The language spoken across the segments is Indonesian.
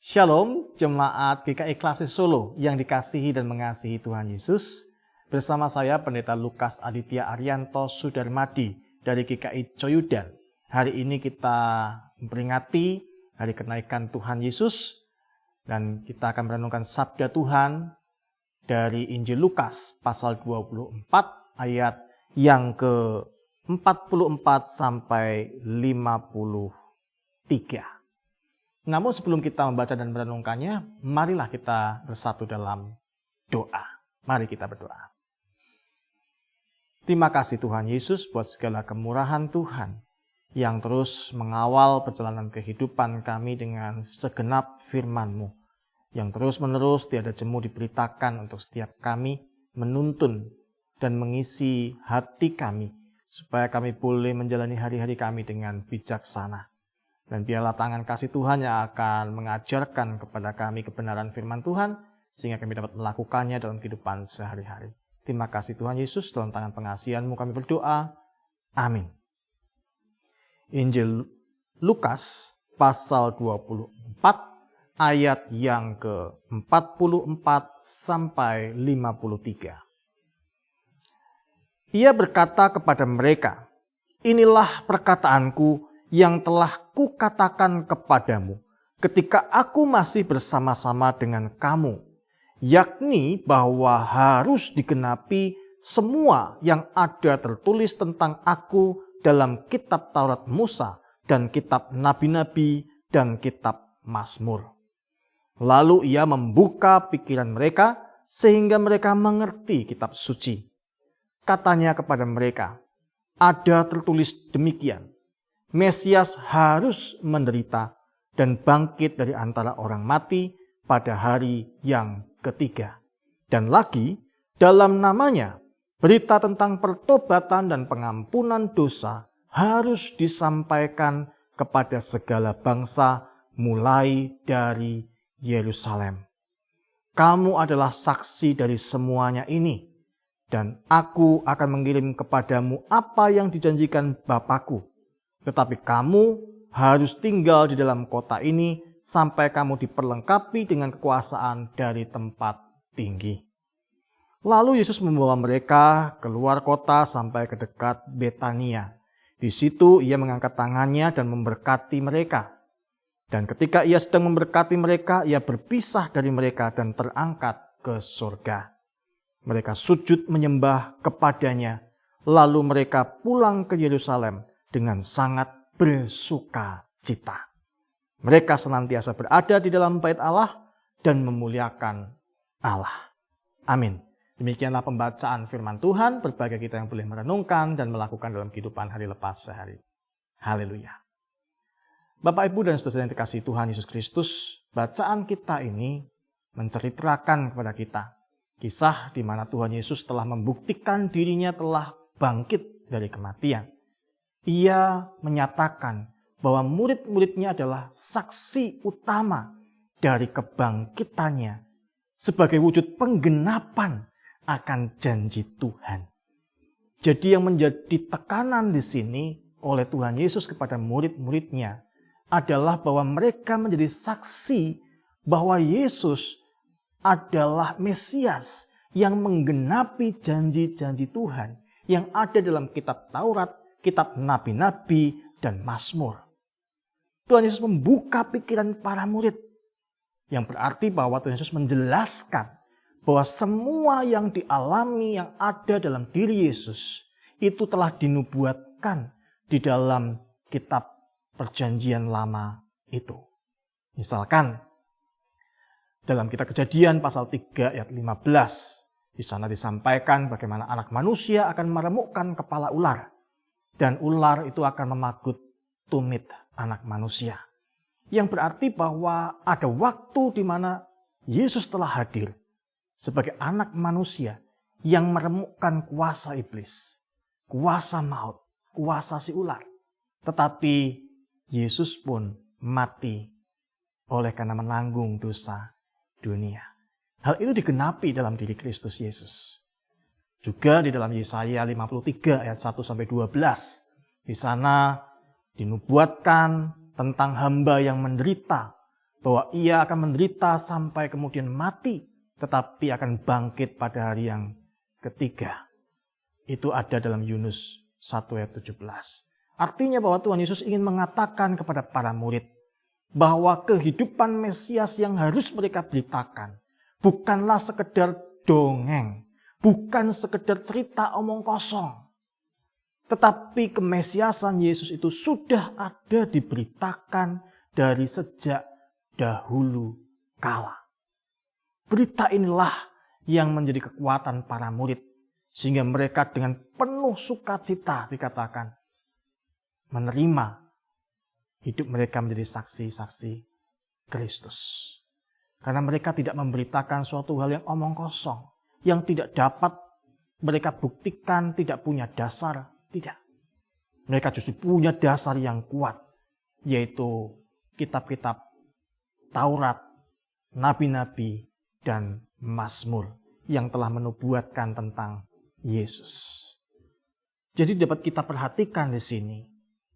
Shalom, Jemaat GKI Klasis Solo yang dikasihi dan mengasihi Tuhan Yesus. Bersama saya Pendeta Lukas Aditya Arianto Sudarmadi dari GKI Coyudan. Hari ini kita memperingati hari kenaikan Tuhan Yesus dan kita akan merenungkan sabda Tuhan dari Injil Lukas pasal 24 ayat yang ke-44 sampai 53. Namun sebelum kita membaca dan merenungkannya, marilah kita bersatu dalam doa. Mari kita berdoa. Terima kasih Tuhan Yesus buat segala kemurahan Tuhan yang terus mengawal perjalanan kehidupan kami dengan segenap firman-Mu. Yang terus-menerus tiada jemu diberitakan untuk setiap kami menuntun dan mengisi hati kami supaya kami boleh menjalani hari-hari kami dengan bijaksana. Dan biarlah tangan kasih Tuhan yang akan mengajarkan kepada kami kebenaran firman Tuhan, sehingga kami dapat melakukannya dalam kehidupan sehari-hari. Terima kasih Tuhan Yesus, dalam tangan pengasihan-Mu kami berdoa. Amin. Injil Lukas pasal 24 ayat yang ke-44 sampai 53. Ia berkata kepada mereka, "Inilah perkataanku yang telah kukatakan kepadamu ketika aku masih bersama-sama dengan kamu, yakni bahwa harus digenapi semua yang ada tertulis tentang aku dalam kitab Taurat Musa dan kitab Nabi-Nabi dan kitab Mazmur." Lalu ia membuka pikiran mereka sehingga mereka mengerti kitab suci. Katanya kepada mereka, "Ada tertulis demikian, Mesias harus menderita dan bangkit dari antara orang mati pada hari yang ketiga. Dan lagi, dalam namanya, berita tentang pertobatan dan pengampunan dosa harus disampaikan kepada segala bangsa mulai dari Yerusalem. Kamu adalah saksi dari semuanya ini, dan aku akan mengirim kepadamu apa yang dijanjikan Bapakku. Tetapi kamu harus tinggal di dalam kota ini sampai kamu diperlengkapi dengan kekuasaan dari tempat tinggi." Lalu Yesus membawa mereka keluar kota sampai ke dekat Betania. Di situ ia mengangkat tangannya dan memberkati mereka. Dan ketika ia sedang memberkati mereka, ia berpisah dari mereka dan terangkat ke surga. Mereka sujud menyembah kepadanya, lalu mereka pulang ke Yerusalem dengan sangat bersuka cita. Mereka senantiasa berada di dalam bait Allah dan memuliakan Allah. Amin. Demikianlah pembacaan firman Tuhan, berbagai kita yang boleh merenungkan dan melakukan dalam kehidupan hari lepas sehari. Haleluya. Bapak, Ibu, dan saudara yang dikasihi Tuhan Yesus Kristus, bacaan kita ini menceritakan kepada kita kisah di mana Tuhan Yesus telah membuktikan dirinya telah bangkit dari kematian. Ia menyatakan bahwa murid-muridnya adalah saksi utama dari kebangkitannya sebagai wujud penggenapan akan janji Tuhan. Jadi yang menjadi tekanan di sini oleh Tuhan Yesus kepada murid-muridnya adalah bahwa mereka menjadi saksi bahwa Yesus adalah Mesias yang menggenapi janji-janji Tuhan yang ada dalam kitab Taurat, kitab Nabi-Nabi, dan Mazmur. Tuhan Yesus membuka pikiran para murid. Yang berarti bahwa Tuhan Yesus menjelaskan bahwa semua yang dialami yang ada dalam diri Yesus itu telah dinubuatkan di dalam kitab Perjanjian Lama itu. Misalkan dalam kitab Kejadian pasal 3 ayat 15. Di sana disampaikan bagaimana anak manusia akan meremukkan kepala ular. Dan ular itu akan memagut tumit anak manusia. Yang berarti bahwa ada waktu di mana Yesus telah hadir sebagai anak manusia yang meremukkan kuasa iblis, kuasa maut, kuasa si ular. Tetapi Yesus pun mati oleh karena menanggung dosa dunia. Hal itu digenapi dalam diri Kristus Yesus. Juga di dalam Yesaya 53 ayat 1-12. Di sana dinubuatkan tentang hamba yang menderita bahwa ia akan menderita sampai kemudian mati, tetapi akan bangkit pada hari yang ketiga. Itu ada dalam Yunus 1 ayat 17. Artinya bahwa Tuhan Yesus ingin mengatakan kepada para murid bahwa kehidupan Mesias yang harus mereka beritakan bukanlah sekedar dongeng, bukan sekedar cerita omong kosong. Tetapi kemesiasan Yesus itu sudah ada diberitakan dari sejak dahulu kala. Berita inilah yang menjadi kekuatan para murid, sehingga mereka dengan penuh sukacita dikatakan menerima hidup mereka menjadi saksi-saksi Kristus. Karena mereka tidak memberitakan suatu hal yang omong kosong, yang tidak dapat mereka buktikan, tidak punya dasar, tidak. Mereka justru punya dasar yang kuat, yaitu kitab-kitab Taurat, nabi-nabi, dan Mazmur yang telah menubuatkan tentang Yesus. Jadi dapat kita perhatikan di sini.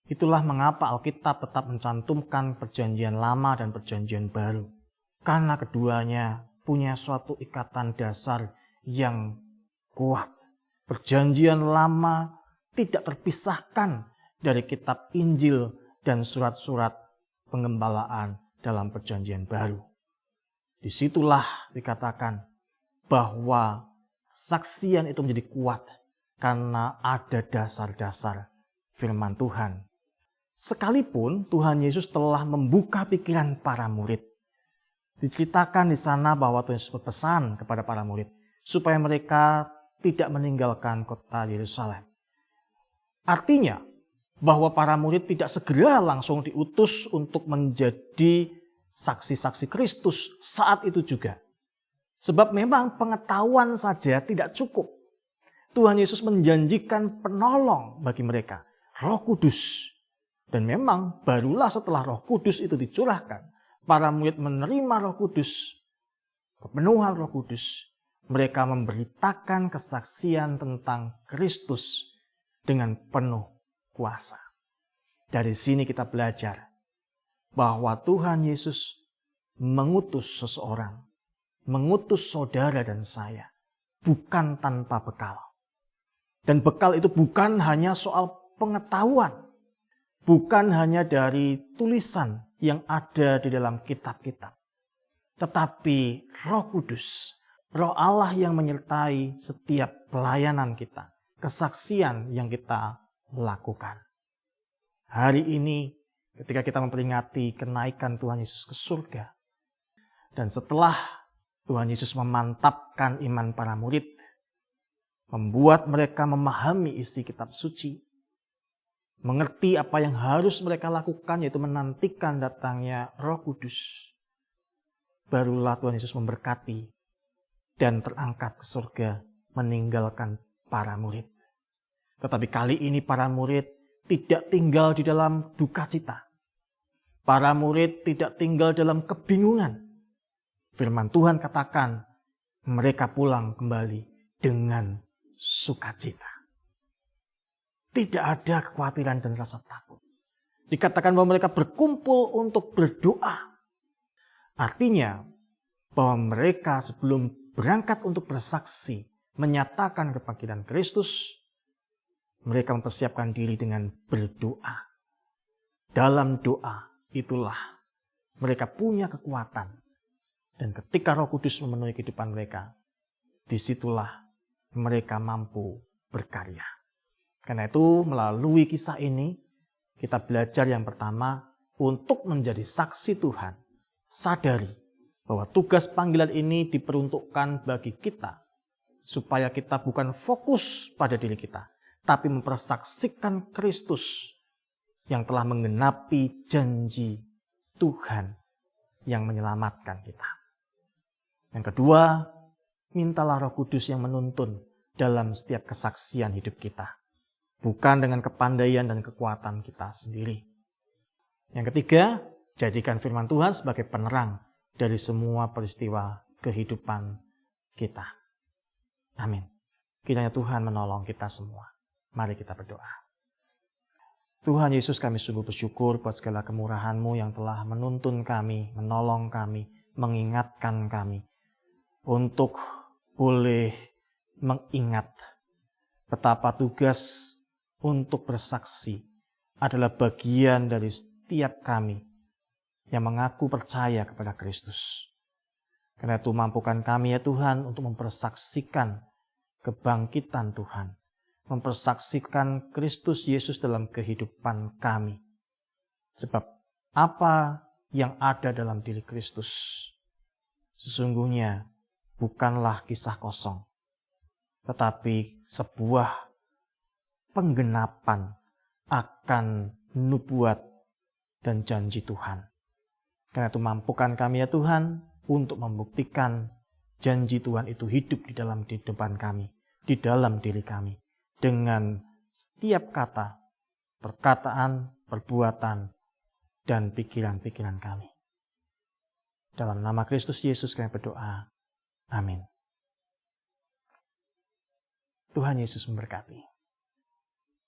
Itulah mengapa Alkitab tetap mencantumkan perjanjian lama dan perjanjian baru. Karena keduanya punya suatu ikatan dasar yang kuat. Perjanjian lama tidak terpisahkan dari kitab Injil dan surat-surat pengembalaan dalam perjanjian baru. Disitulah dikatakan bahwa kesaksian itu menjadi kuat karena ada dasar-dasar firman Tuhan. Sekalipun Tuhan Yesus telah membuka pikiran para murid, diceritakan di sana bahwa Tuhan Yesus berpesan kepada para murid supaya mereka tidak meninggalkan kota Yerusalem. Artinya bahwa para murid tidak segera langsung diutus untuk menjadi saksi-saksi Kristus saat itu juga. Sebab memang pengetahuan saja tidak cukup. Tuhan Yesus menjanjikan penolong bagi mereka, Roh Kudus. Dan memang barulah setelah Roh Kudus itu dicurahkan, para murid menerima Roh Kudus, kepenuhan Roh Kudus. Mereka memberitakan kesaksian tentang Kristus dengan penuh kuasa. Dari sini kita belajar bahwa Tuhan Yesus mengutus seseorang, mengutus saudara dan saya, bukan tanpa bekal. Dan bekal itu bukan hanya soal pengetahuan, bukan hanya dari tulisan yang ada di dalam kitab-kitab, tetapi Roh Kudus, Roh Allah yang menyertai setiap pelayanan kita, kesaksian yang kita lakukan. Hari ini ketika kita memperingati kenaikan Tuhan Yesus ke surga, dan setelah Tuhan Yesus memantapkan iman para murid, membuat mereka memahami isi kitab suci, mengerti apa yang harus mereka lakukan, yaitu menantikan datangnya Roh Kudus, barulah Tuhan Yesus memberkati dan terangkat ke surga meninggalkan para murid. Tetapi kali ini para murid tidak tinggal di dalam duka cita. Para murid tidak tinggal dalam kebingungan. Firman Tuhan katakan, mereka pulang kembali dengan sukacita. Tidak ada kekhawatiran dan rasa takut. Dikatakan bahwa mereka berkumpul untuk berdoa. Artinya bahwa mereka sebelum berangkat untuk bersaksi, menyatakan kebangkitan Kristus, mereka mempersiapkan diri dengan berdoa. Dalam doa itulah mereka punya kekuatan. Dan ketika Roh Kudus memenuhi kehidupan mereka, disitulah mereka mampu berkarya. Karena itu melalui kisah ini, kita belajar yang pertama, untuk menjadi saksi Tuhan, sadari bahwa tugas panggilan ini diperuntukkan bagi kita, supaya kita bukan fokus pada diri kita, tapi mempersaksikan Kristus yang telah menggenapi janji Tuhan yang menyelamatkan kita. Yang kedua, mintalah Roh Kudus yang menuntun dalam setiap kesaksian hidup kita, bukan dengan kepandaian dan kekuatan kita sendiri. Yang ketiga, jadikan firman Tuhan sebagai penerang dari semua peristiwa kehidupan kita. Amin. Kiranya Tuhan menolong kita semua. Mari kita berdoa. Tuhan Yesus, kami sungguh bersyukur buat segala kemurahan-Mu yang telah menuntun kami, menolong kami, mengingatkan kami untuk boleh mengingat betapa tugas untuk bersaksi adalah bagian dari setiap kami yang mengaku percaya kepada Kristus. Karena itu mampukan kami ya Tuhan untuk mempersaksikan kebangkitan Tuhan, mempersaksikan Kristus Yesus dalam kehidupan kami. Sebab apa yang ada dalam diri Kristus sesungguhnya bukanlah kisah kosong, tetapi sebuah penggenapan akan nubuat dan janji Tuhan. Karena itu mampukan kami ya Tuhan untuk membuktikan janji Tuhan itu hidup di dalam kehidupan kami, di dalam diri kami, dengan setiap kata, perkataan, perbuatan, dan pikiran-pikiran kami. Dalam nama Kristus Yesus kami berdoa. Amin. Tuhan Yesus memberkati.